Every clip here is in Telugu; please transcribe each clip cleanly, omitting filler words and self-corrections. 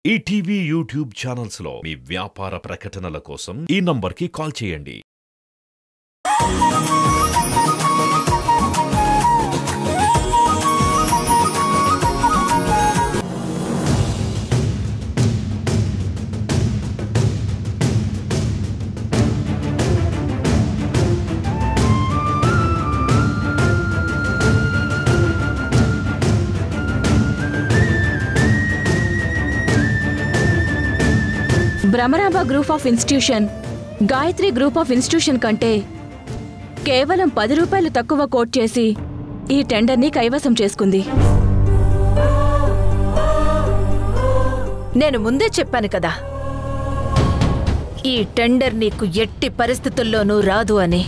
ఈటీవీ యూట్యూబ్ ఛానల్స్ లో మీ వ్యాపార ప్రకటనల కోసం ఈ నంబర్కి కాల్ చేయండి. Bhramaramba group of institution Gayatri group of institution కంటే కేవలం 10 రూపాయలు తక్కువ కోట్ చేసి ఈ టెండర్ని కైవసం చేసుకుంది. నేను ముందే చెప్పాను కదా, ఈ టెండర్ నీకు ఎట్టి పరిస్థితుల్లోనూ రాదు అని.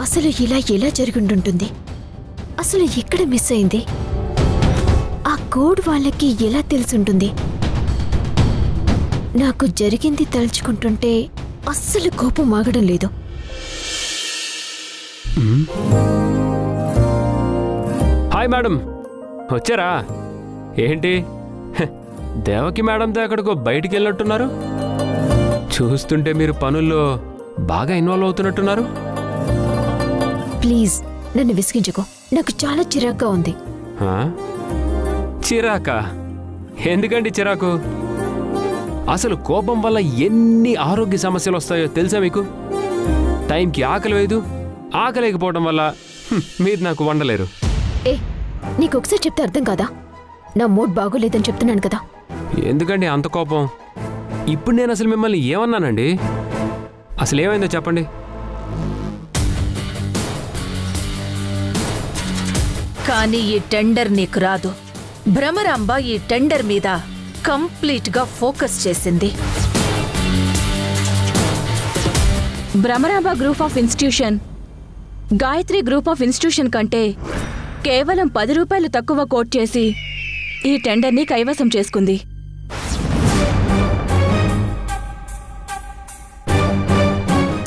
అసలు ఇలా ఎలా జరుగుంటుంది? అసలు ఎక్కడ మిస్ అయింది? ఆ కోడ్ వాళ్ళకి ఎలా తెలుసుంటుంది? నాకు జరిగింది తలుచుకుంటుంటే అస్సలు కోపం ఆగడం లేదు. హాయ్ మేడం, వచ్చారా? ఏంటి దేవకి మేడంతో ఎక్కడికో బయటికి వెళ్ళినట్టున్నారు? చూస్తుంటే మీరు పనుల్లో బాగా ఇన్వాల్వ్ అవుతున్నట్టున్నారు. ప్లీజ్ నన్ను విసిగించుకో, నాకు చాలా చిరాగ్గా ఉంది. చిరాకా? ఎందుకండి చిరాకు? అసలు కోపం వల్ల ఎన్ని ఆరోగ్య సమస్యలు వస్తాయో తెలుసా మీకు? టైంకి ఆకలి వేయదు, ఆకలేకపోవడం వల్ల మీరు నాకు వండలేరు. ఏ, నీకు ఒకసారి చెప్తే అర్థం కాదా? నా మూడ్ బాగోలేదని చెప్తున్నాను కదా. ఎందుకండి అంత కోపం? ఇప్పుడు నేను అసలు మిమ్మల్ని ఏమన్నానండి? అసలు ఏమైందో చెప్పండి. కానీ ఈ టెండర్ నీకు రాదు. భ్రమరాంబ ఈ టెండర్ మీద కంప్లీట్ గా ఫోకస్ చేసింది. Bhramaramba group of institution Gayatri group of institution కంటే కేవలం 10 రూపాయలు తక్కువ కోట్ చేసి ఈ టెండర్ని కైవసం చేసుకుంది.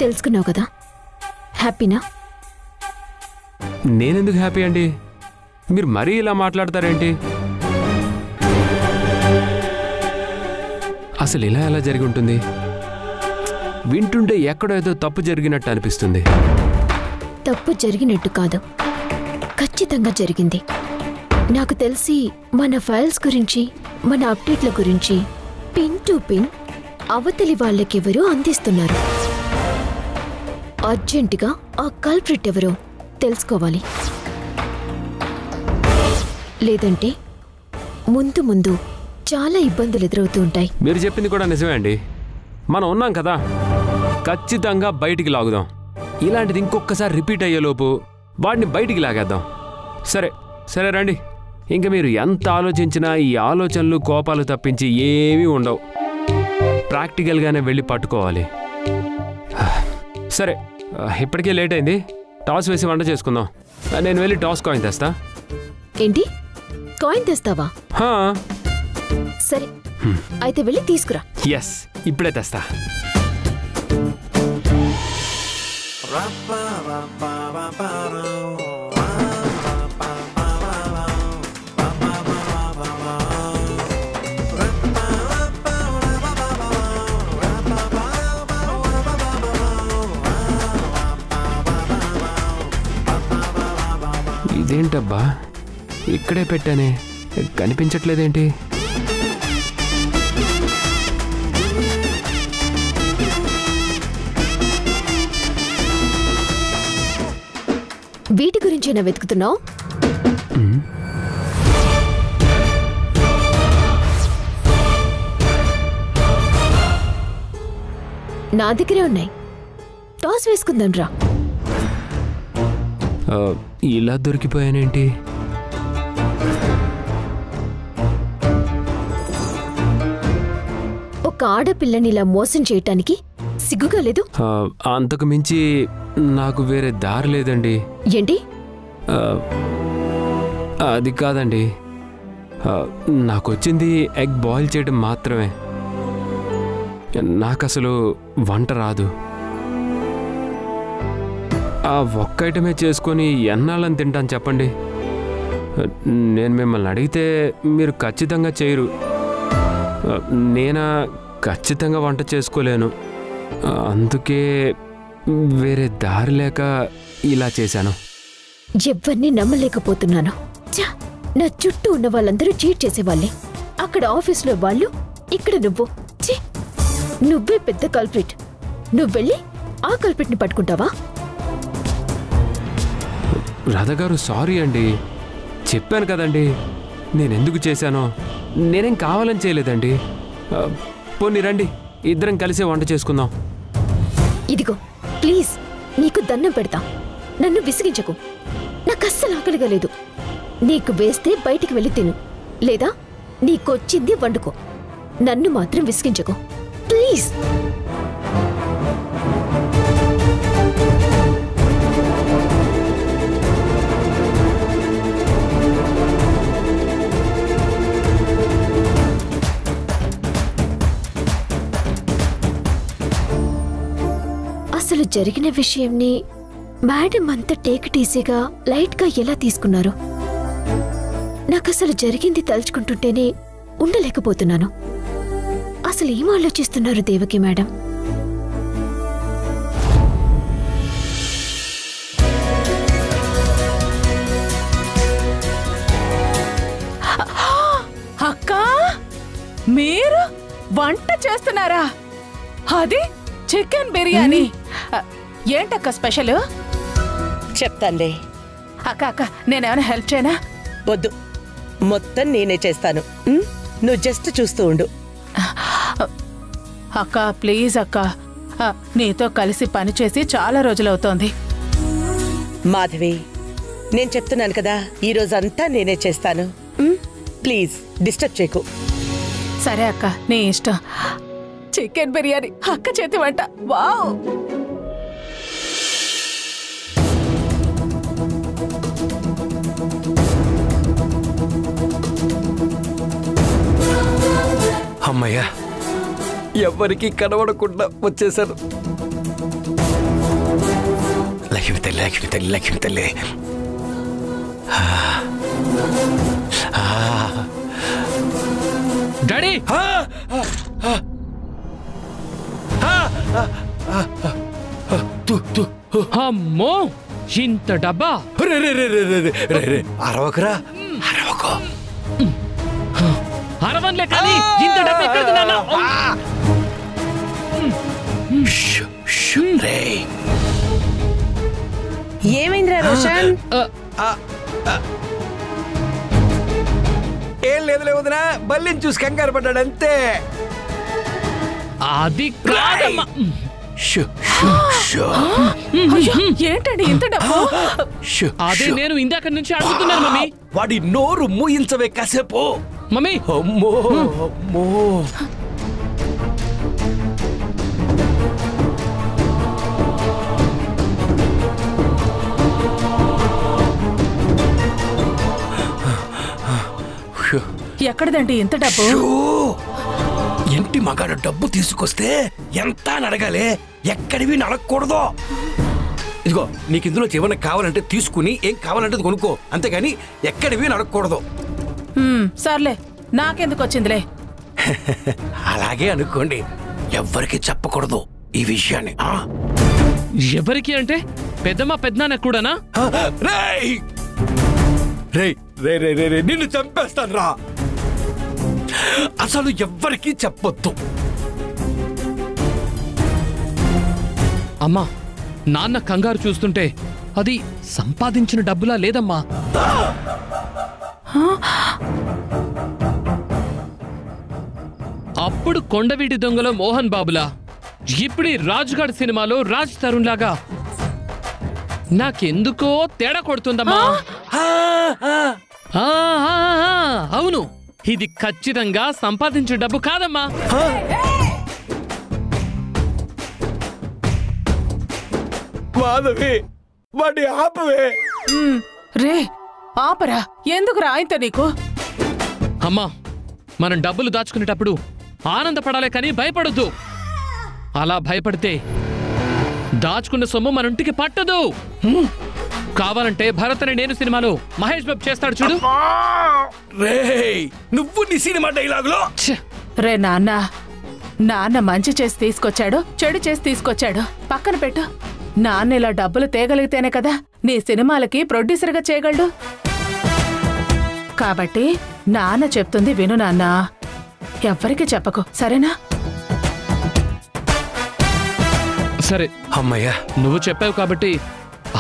తెలుసుకున్నావు కదా, హ్యాపీనా? నేనెందుకు హ్యాపీ అండి? మీరు మరీ ఇలా మాట్లాడతారేంటి? అసలు ఇలా ఎలా జరిగి ఉంటుంది? వింటుంటే ఎక్కడో ఏదో తప్పు జరిగినట్టు అనిపిస్తుంది. తప్పు జరిగినట్టు కాదు, ఖచ్చితంగా జరిగింది. నాకు తెలిసి మన ఫైల్స్ గురించి, మన అప్డేట్ల గురించి పిన్ టు పిన్ అవతలి వాళ్ళకెవరో అందిస్తున్నారు. అర్జెంటుగా ఆ కల్ప్రిట్ ఎవరో తెలుసుకోవాలి. లేదంటే ముందు ముందు చాలా ఇబ్బందులు ఎదురవుతూ ఉంటాయి. మీరు చెప్పింది కూడా నిజమే అండి. మనం ఉన్నాం కదా, ఖచ్చితంగా బయటికి లాగుదాం. ఇలాంటిది ఇంకొకసారి రిపీట్ అయ్యేలోపు వాడిని బయటికి లాగేద్దాం. సరే సరే రండి. ఇంకా మీరు ఎంత ఆలోచించినా ఈ ఆలోచనలు కోపాలు తప్పించి ఏమీ ఉండవు. ప్రాక్టికల్గానే వెళ్ళి పట్టుకోవాలి. సరే, ఇప్పటికే లేట్ అయింది. టాస్ వేసి వంట చేసుకుందాం. నేను వెళ్ళి టాస్ కాయిన్ తెస్తా. ఏంటి, కాయిన్ తెస్తావా? సరే, అయితే వెళ్ళి తీసుకురా. ఎస్, ఇప్పుడే తెస్తా. ఇదేంటబ్బా, ఇక్కడే పెట్టానే, కనిపించట్లేదేంటి? వీటి గురించేనా వెతుకుతున్నావు? నా దగ్గరే ఉన్నాయి, టాస్ వేసుకుందాం రా. ఇలా దొరికిపోయానేంటి? ఒక ఆడపిల్లని ఇలా మోసం చేయటానికి సిగ్గుగా లేదు? అంతకు మించి నాకు వేరే దారి లేదండి. ఏంటి? అది కాదండి, నాకొచ్చింది ఎగ్ బాయిల్ చేయడం మాత్రమే. నాకసలు వంట రాదు. ఆ ఒక్క ఐటమే చేసుకొని ఎన్నాళ్ళని తింటాను చెప్పండి? నేను మిమ్మల్ని అడిగితే మీరు ఖచ్చితంగా చేయరు. నేనా ఖచ్చితంగా వంట చేసుకోలేను. అందుకే వేరే దారి లేక ఇలా చేశాను. ఎవరిని నమ్మలేకపోతున్నాను. ఛ! నా చుట్టూ ఉన్న వాళ్ళందరూ చీట్ చేసేవాళ్ళే. అక్కడ ఆఫీస్లో వాళ్ళు, ఇక్కడ నువ్వు. ఛీ! నువ్వే పెద్ద కల్ప్రిట్. నువ్వెళ్ళి ఆ కల్ప్రిట్ని పట్టుకుంటావా? రాధగారు సారీ అండి. చెప్పాను కదండి నేనెందుకు చేశానో. నేనేం కావాలని చేయలేదండి. పోనీ రండి ఇద్దరం కలిసే వంట చేసుకుందాం. ఇదిగో ప్లీజ్, నీకు దండం పెడతా. నన్ను విసిగించకు. నాకు అస్సలు ఆకలిగా లేదు. నీకు వేస్తే బయటికి వెళ్ళి తిను, లేదా నీకొచ్చింది వండుకో. నన్ను మాత్రం విసిగించకు ప్లీజ్. అసలు జరిగిన విషయంని మేడం అంత టేక్ ఇట్ ఈజీగా లైట్గా ఎలా తీసుకున్నారు? నాకసలు జరిగింది తలుచుకుంటుంటేనే ఉండలేకపోతున్నాను. అసలు ఏం ఆలోచిస్తున్నారు దేవకి మేడం? అక్క, మీరు వంట చేస్తున్నారా? అది చికెన్ బిర్యానీ. ఏంటక్క స్పెషల్? చెప్తానులే. అక్క అక్క నేనేమైనా హెల్ప్ చేయనా? వద్దు, మొత్తం నేనే చేస్తాను. నువ్వు జస్ట్ చూస్తూ ఉండు. అక్క ప్లీజ్ అక్క, నీతో కలిసి పనిచేసి చాలా రోజులవుతోంది. మాధవి, నేను చెప్తున్నాను కదా, ఈ రోజంతా నేనే చేస్తాను. ప్లీజ్ డిస్టర్బ్ చేయకు. సరే అక్క, నీ ఇష్టం. చికెన్ బిర్యానీ అక్క చేతి వంట. వావ్! అమ్మయ్యా, ఎవరికి కనబడకుండా వచ్చేసారు. లక్ష్మి తల్లి, లక్ష్మి తల్లి, లక్ష్మి తల్లి. డాడీ, అమ్మో ఇంత డబ్బా! అరవకురా, అరవకు. అరవన్లే కానీ ఇంత డబ్బా ఎక్కడ తిన్నానా? ఏమైందిరా రోషన్? ఏం లేదులే వదినా, బల్లిని చూసి కంగారు పడ్డాడు అంతే. అది కాదమ్మా. ఏంటండి ఇంత డబ్బు? అదే నేను ఇందాక నుంచి అడుగుతున్నాను మమ్మీ. వాడి నోరు మూయించవే కాసేపు. మమ్మీ, అమ్మో అమ్మో. ఎక్కడదండి ఇంత డబ్బు? ఇంటి మగాడు డబ్బు తీసుకొస్తే ఎంత నడగాలి, ఎక్కడివి నడకూడదు. ఇదిగో నీకు ఇందులో ఏమన్నా కావాలంటే తీసుకుని, ఏం కావాలంటే కొనుక్కో, అంతేగాని ఎక్కడివి నడకూడదు. సర్లే, నాకెందుకు వచ్చిందిలే. అలాగే అనుకోండి, ఎవ్వరికి చెప్పకూడదు ఈ విషయాన్ని. ఎవరికి అంటే పెద్దమ్మ పెద్దనాన్న కూడానా? నిన్ను చంపేస్తాను రా. అసలు ఎవ్వరికి చెప్పొద్దు. అమ్మా, నాన్న కంగారు చూస్తుంటే అది సంపాదించిన డబ్బులా లేదమ్మా. అప్పుడు కొండవీటి దొంగలో మోహన్ బాబులా, ఇప్పుడు రాజుగాడ్ సినిమాలో రాజ్ తరుణ్ లాగా నాకెందుకో తేడా కొడుతుందమ్మా. అవును, ఇది ఖచ్చితంగా సంపాదించిన డబ్బు కాదమ్మా. మాధవి, వాడి ఆపవే. రే ఆపరా, ఎందుకు రాయింత నీకు? అమ్మా, మనం డబ్బులు దాచుకునేటప్పుడు ఆనందపడాలే కానీ భయపడొద్దు. అలా భయపడితే దాచుకున్న సొమ్ము మన ఇంటికి పట్టదు. కావాలంటే భరత్ అనే నేను సినిమాలో మహేష్ బాబు చేస్తాడు చూడు. రేయ్ నువ్వు నీ సినిమా డైలాగులో. రే నాన్న మంచి చేసి తీసుకొచ్చాడు, చెడు చేసి తీసుకొచ్చాడు, పక్కన పెట్టు. నాన్న ఇలా డబ్బులు తేగలిగితేనే కదా నీ సినిమాలకి ప్రొడ్యూసర్గా చేయగలడు. కాబట్టి నాన్న చెప్తుంది విను నాన్న, ఎవ్వరికి చెప్పకు, సరేనా? సరే అమ్మయ్యా, నువ్వు చెప్పావు కాబట్టి,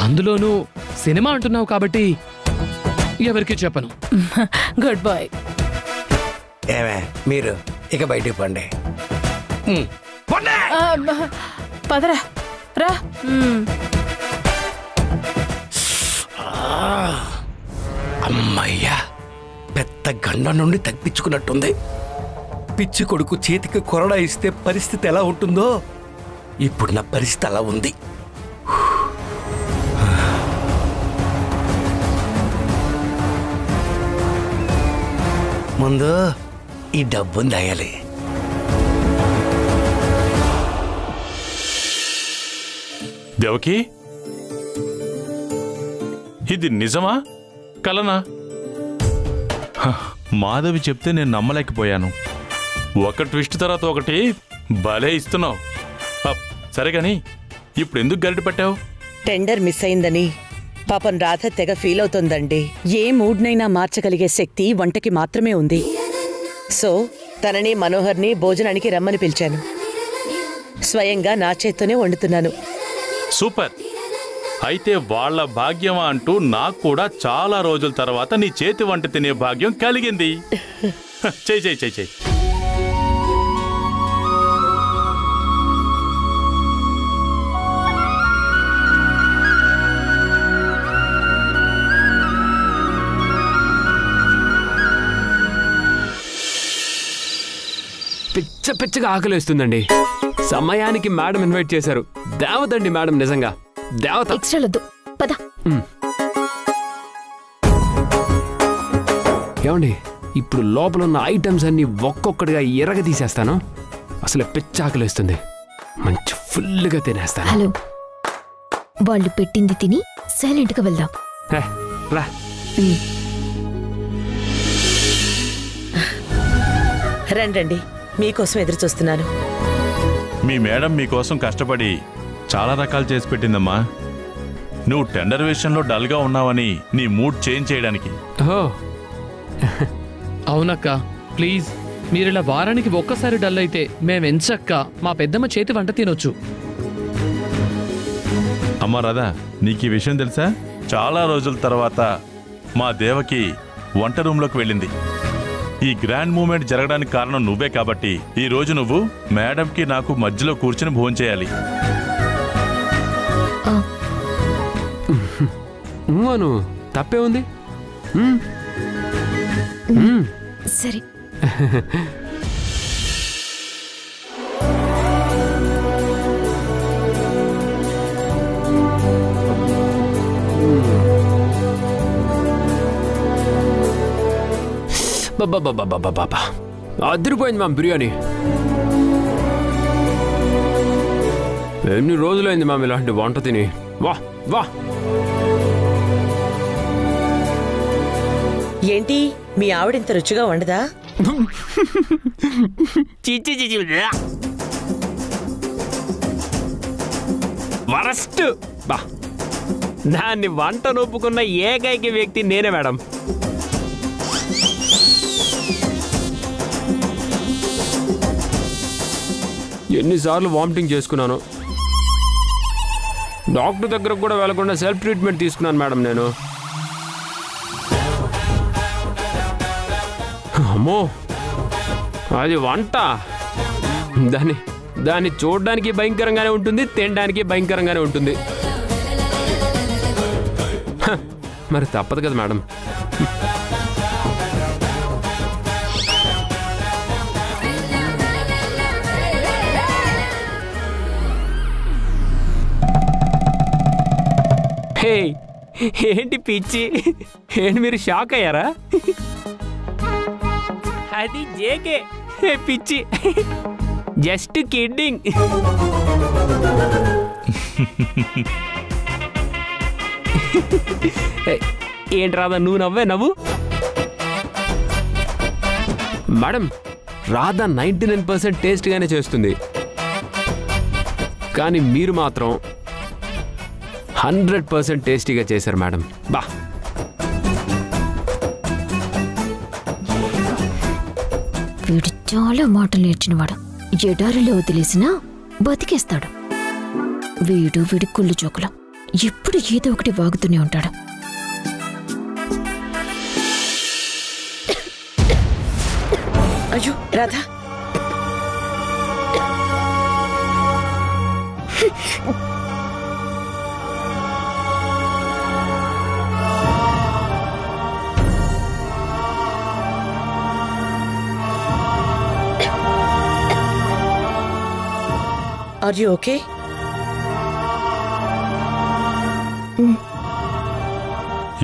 అందులోనూ సినిమా అంటున్నావు కాబట్టి ఎవరికి చెప్పను. Good boy. ఏమే మీరు ఇక బయటికి పండి. పదరా రా. అమ్మయ్యా, పెద్ద గండం నుండి తప్పించుకున్నట్టుంది. పిచ్చి కొడుకు చేతికి కొరడా ఇస్తే పరిస్థితి ఎలా ఉంటుందో ఇప్పుడు నా పరిస్థితి అలా ఉంది. ముందు ఈ డబ్బును దాయాలి. దేవకి, ఇది నిజమా కలనా? మాధవి చెప్తే నేను నమ్మలేకపోయాను. ఒక ట్విస్ట్ తర్వాత ఒకటి భలే ఇస్తున్నావు. సరే గాని ఇప్పుడు ఎందుకు గరిటి పట్టావు? టెండర్ మిస్ అయిందని పాపం రాధ తెగ ఫీల్ అవుతుందండి. ఏ మూడ్నైనా మార్చగలిగే శక్తి వంటకి మాత్రమే ఉంది. సో తనని మనోహర్ని భోజనానికి రమ్మని పిలిచాను. స్వయంగా నా చేత్తోనే వండుతున్నాను. సూపర్. అయితే వాళ్ళ భాగ్యమా అంటూ నాకు కూడా చాలా రోజుల తర్వాత నీ చేతి వంట తినే భాగ్యం కలిగింది. చెయ్యి చెయ్యి చెయ్యి చెయ్యి. పిచ్చగా ఆకలిస్తుందండి. సమయానికి మేడం ఇన్వైట్ చేశారు. దేవతండి మేడం, నిజంగా దేవత. ఎక్స్ట్రాలొద్దు, పద. ఏమండి, ఇప్పుడు లోపల ఉన్న ఐటమ్స్ అన్ని ఒక్కొక్కటిగా ఎరగదీసేస్తాను. అసలు పిచ్చ ఆకలిస్తుంది. మంచి ఫుల్గా తినేస్తాను. హలో, వాళ్ళు పెట్టింది తిని సైలెంట్గా వెళ్దాం. రా. రండి, మీకోసం ఎదురు చూస్తున్నాను. మీ మేడం మీకోసం కష్టపడి చాలా రకాలు చేసి పెట్టిందమ్మా. నువ్వు టెండర్ విషయంలో డల్గా ఉన్నావని నీ మూడ్ చేంజ్ చేయడానికి. అవునక్క, ప్లీజ్ మీరిలా వారానికి ఒక్కసారి డల్ అయితే మేమెంచక్క మా పెద్దమ్మ చేతి వంట తినొచ్చు. అమ్మా రాధా, నీకు ఈ విషయం తెలుసా? చాలా రోజుల తర్వాత మా దేవకి వంట రూమ్లోకి వెళ్ళింది. ఈ గ్రాండ్ మూమెంట్ జరగడానికి కారణం నువ్వే కాబట్టి ఈ రోజు నువ్వు మేడంకి నాకు మధ్యలో కూర్చుని భోంచేయాలి. తప్పే ఉంది. సరే. అదిరిపోయింది మ్యామ్ బిర్యానీ. ఎన్ని రోజులైంది మ్యామ్ ఇలాంటి వంట తిని. వా వా. ఏంటి మీ ఆవిడింత రుచిగా వండదా? వరస్ట్. బా, దాన్ని వంట నొప్పుకున్న ఏకైక వ్యక్తి నేనే మేడం. ఎన్నిసార్లు వామిటింగ్ చేసుకున్నాను. డాక్టర్ దగ్గరకు కూడా వెళ్ళకుండా సెల్ఫ్ ట్రీట్మెంట్ తీసుకున్నాను మేడం నేను. అమ్మో, అది వంట. దాన్ని చూడడానికి భయంకరంగానే ఉంటుంది, తినడానికి భయంకరంగానే ఉంటుంది. మరి తప్పదు కదా మేడం. హే, ఏంటి పిచ్చి? ఏంటి మీరు షాక్ అయ్యారా? అది జేకే పిచ్చి, జస్ట్ కిడ్డింగ్. ఏంటి రాధా నువ్వు నవ్వే నవ్వు? మేడం, రాధా 99% టేస్ట్గానే చేస్తుంది, కానీ మీరు మాత్రం 100% టేస్టీగా చేశారు మేడం. బా వీడు చాలా మాటలు నేర్చినవాడు. ఎడారిలో వదిలేసినా బతికేస్తాడు. వీడి కుళ్ళు జోకులు ఎప్పుడు ఏదో ఒకటి వాగుతూనే ఉంటాడు. అయ్యో రాధా, ఆర్ యు ఓకే?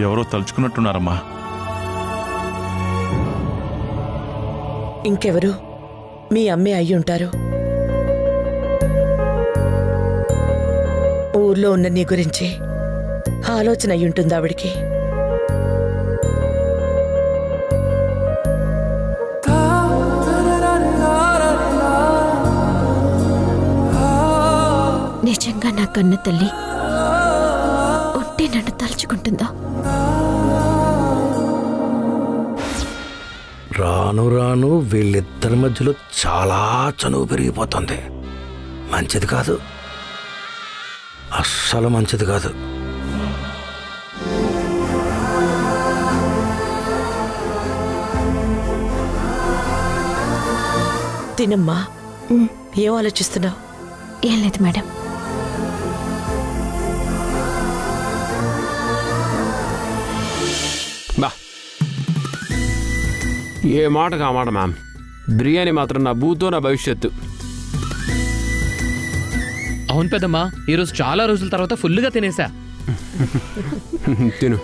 ఎవరో తలుచుకున్నట్టున్నారమ్మా. ఇంకెవరు? మీ అమ్మే అయ్యి ఉంటారు. ఊర్లో ఉన్న నీ గురించి ఆలోచన అయి ఉంటుంది ఆవిడికి. నిజంగా నా కన్న తల్లి ఉంటే నన్ను తలుచుకుంటుందా? రాను రాను వీళ్ళిద్దరి మధ్యలో చాలా చనువు పెరిగిపోతుంది. మంచిది కాదు, అస్సలు మంచిది కాదు. తినమ్మా. ఏం ఆలోచిస్తున్నావు? ఏం లేదు మేడం. బా ఏ మాట కామాట మ్యామ్, బిర్యానీ మాత్రం నా భూతో నా భవిష్యత్తు. అవును పెద్దమ్మా, ఈరోజు చాలా రోజుల తర్వాత ఫుల్గా తినేసా. తిను.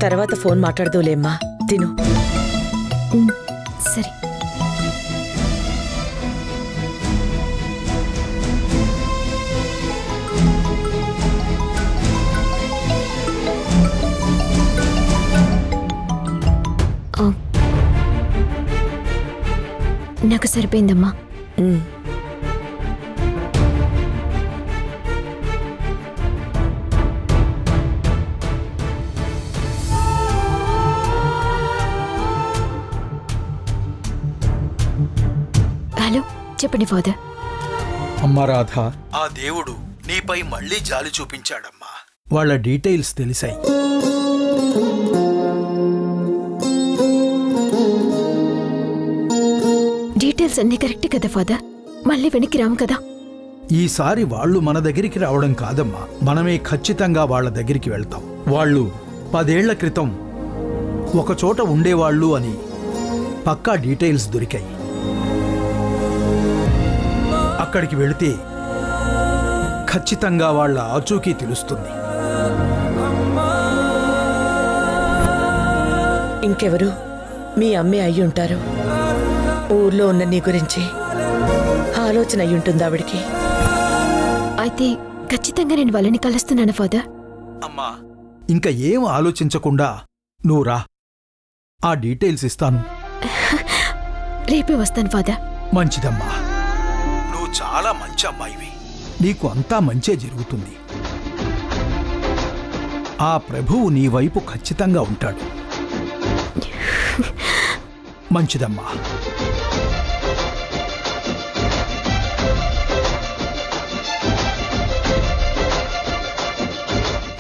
తర్వాత ఫోన్ మాట్లాడదులేమ్మా, తిను. సరే. నాకు సరిపోయిందమ్మా. హలో, చెప్పండి ఫాదర్. అమ్మా రాధ, ఆ దేవుడు నీపై మళ్ళీ జాలి చూపించాడమ్మా. వాళ్ళ డీటెయిల్స్ తెలిసాయి. డీటెయిల్స్ అన్ని కరెక్ట్ కదా ఫాదర్? మళ్ళీ వెనక్కి రాము కదా? ఈసారి వాళ్ళు మన దగ్గరికి రావడం కాదమ్మా, మనమే ఖచ్చితంగా వాళ్ళ దగ్గరికి వెళ్తాం. వాళ్ళు 10 ఏళ్ల క్రితం ఒకచోట ఉండేవాళ్ళు అని పక్కా డీటెయిల్స్ దొరికాయి. అక్కడికి వెళితే ఖచ్చితంగా వాళ్ళ ఆచూకీ తెలుస్తుంది. ఇంకెవరు? మీ అమ్మే అయ్యి ఉంటారు. ఊర్లో ఉన్న నీ గురించి ఆలోచన అయి ఉంటుంది ఆవిడికి. అయితే ఖచ్చితంగా నేను వాళ్ళని కలుస్తున్నాను ఫాదర్. అమ్మా, ఇంకా ఏం ఆలోచించకుండా నువ్వు రా, ఆ డీటెయిల్స్ ఇస్తాను. రేపే వస్తాను ఫాదర్. మంచిదమ్మా, నువ్వు చాలా మంచి అమ్మాయివి. నీకు అంతా మంచే జరుగుతుంది. ఆ ప్రభువు నీ వైపు ఖచ్చితంగా ఉంటాడు. మంచిదమ్మా.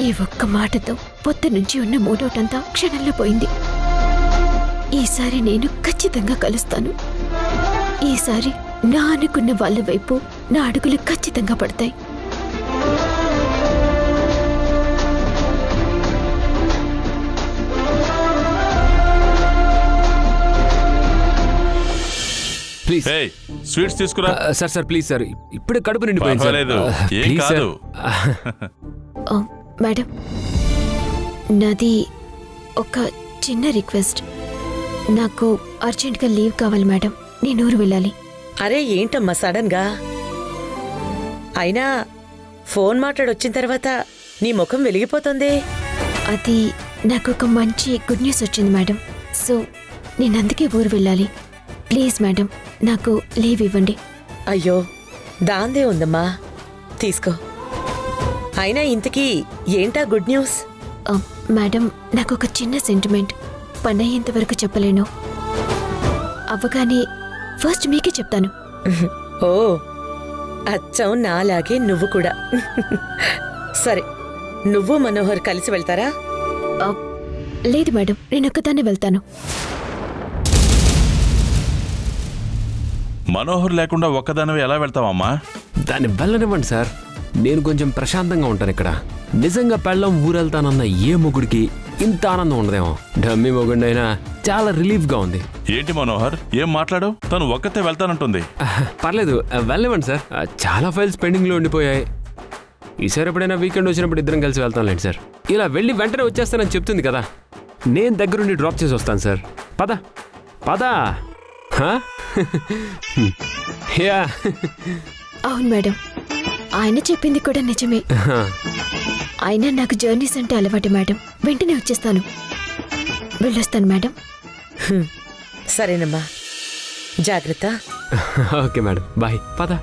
ఈ ఒక్క మాటతో పొద్దునుంచి ఉన్న మూడోటంతా క్షణంలో పోయింది. ఈసారి నేను ఖచ్చితంగా కలుస్తాను. ఈసారి నా అనుకున్న వాళ్ళ వైపు నా అడుగులు ఖచ్చితంగా పడతాయి. ప్లీజ్ స్వీట్స్ తీసుకురా. సార్ సార్ ప్లీజ్ సార్, ఇప్పుడే కడుపు నిండిపోయింది సార్. ఏం కాదు. మేడం, నాది ఒక చిన్న రిక్వెస్ట్. నాకు అర్జెంట్గా లీవ్ కావాలి మేడం. నేను ఊరు వెళ్ళాలి. అరే ఏంటమ్మా సడన్ గా? అయినా ఫోన్ మాట్లాడొచ్చిన తర్వాత నీ ముఖం వెలిగిపోతుంది. అది నాకు ఒక మంచి గుడ్ న్యూస్ వచ్చింది మేడం. సో నేను అందుకే ఊరు వెళ్ళాలి. ప్లీజ్ మేడం, నాకు లీవ్ ఇవ్వండి. అయ్యో దాందే ఉందమ్మా, తీసుకో. అయినా ఇంతకీ ఏంటా గుడ్ న్యూస్? మేడం, నాకు ఒక చిన్న సెంటిమెంట్. పని అయ్యేంత వరకు చెప్పలేను. అవ్వగానే ఫస్ట్ మీకే చెప్తాను. ఓ అచ్చం నాలాగే నువ్వు కూడా. సరే, నువ్వు మనోహర్ కలిసి వెళ్తారా? లేదు మేడం, నేను ఒక్కదాన్నే వెళ్తాను. మనోహర్ లేకుండా ఒక్కదానివే ఎలా వెళ్తావమ్మా? దాన్ని వెళ్ళనివ్వండి సార్. నేను కొంచెం ప్రశాంతంగా ఉంటాను ఇక్కడ. నిజంగా పెళ్ళం ఊరెళ్తానన్న ఏ మొగుడికి ఇంత ఆనందం ఉండదేమో. డమ్మీ మొగుడినైనా చాలా రిలీఫ్గా ఉంది. ఏంటి మనోహర్, ఏం మాట్లాడు? తను ఒక్కతే వెళ్తానంటుంది. పర్లేదు, వెళ్ళనివ్వండి సార్. చాలా ఫైల్స్ పెండింగ్లో ఉండిపోయాయి. ఈసారి ఎప్పుడైనా వీకెండ్ వచ్చినప్పుడు ఇద్దరం కలిసి వెళ్తానులేండి సార్. ఇలా వెళ్ళి వెంటనే వచ్చేస్తానని చెప్తుంది కదా, నేను దగ్గరుండి డ్రాప్ చేసి వస్తాను సార్. పద పద. యా అవును మేడం, ఆయన చెప్పింది కూడా నిజమే. అయినా నాకు జర్నీస్ అంటే అలవాటు మేడం. వెంటనే వచ్చేస్తాను. వెళ్ళొస్తాను మేడం. సరేనమ్మా, జాగ్రత్త. Okay madam, bye. పద.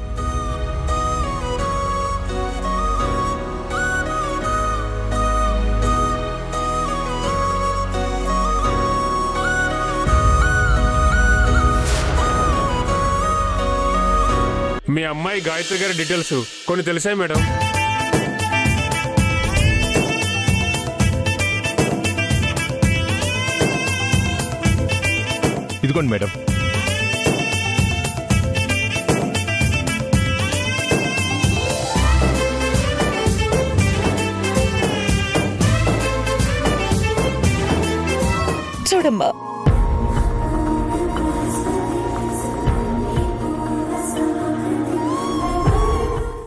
మీ అమ్మాయి గాయత్రి గారి డీటెయిల్స్ కొన్ని తెలిసాయి మేడం. ఇదిగోండి మేడం. చూడమ్మా,